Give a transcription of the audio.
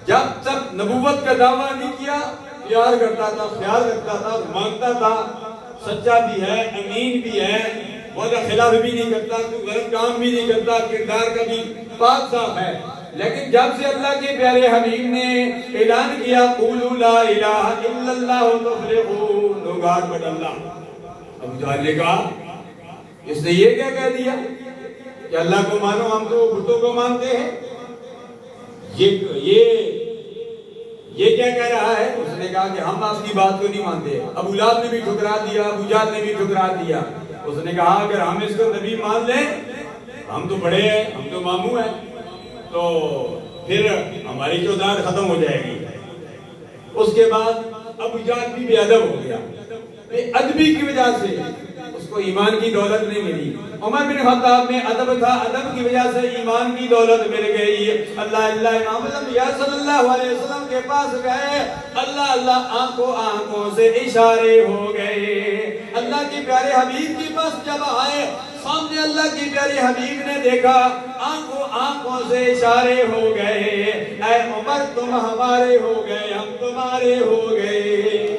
جب تک نبوت کا دعویٰ نہیں کیا پیار کرتا تھا، خیال رکھتا تھا، مانگتا تھا، سچا بھی ہے، امین بھی ہے، وعدہ خلاف بھی نہیں کرتا، کوئی غلط کام بھی نہیں کرتا، کردار کا بھی پاک صاف ہے۔ لیکن جب سے اللہ کے پیارے حبیب نے اعلان کیا قولوا لا الہ الا اللہ تفلحون، لوگ آگ بڑھ اللہ، ابو جہل نے کہا اس نے یہ کیا کہہ دیا کہ اللہ کو مانو، ہم تو بتوں کو مانتے ہیں، یہ کیا کہہ رہا ہے؟ اس نے کہا کہ ہم آپ کی بات کو نہیں مانتے۔ ابو لہب نے بھی ٹھکرا دیا، ابو جہل نے بھی ٹھکرا دیا۔ اس نے کہا اگر ہم اس کو نبی مان لیں، ہم تو بڑے ہیں، ہم تو ماموں ہیں، تو پھر ہماری چودار ختم ہو جائے گی۔ اس کے بعد ابو جہل بھی بے ادب ہو گیا، بے ادبی کی وجہ سے اس کو ایمان کی دولت نہیں ملی۔ عمر بن خطاب میں ادب تھا، ادب کی وجہ سے ایمان کی دولت مل گئی۔ اللہ امام الانبیاء صلی اللہ علیہ وسلم کے پاس گئے، اللہ آنکھوں سے اشارے ہو گئے۔ اللہ کے پیارے حبیب کے پاس جب آئے، سامنے اللہ کی پیاری حبیب نے دیکھا، آنکھوں سے اشارے ہو گئے، اے عمر تم ہمارے ہو گئے، ہم تمہارے ہو گئے۔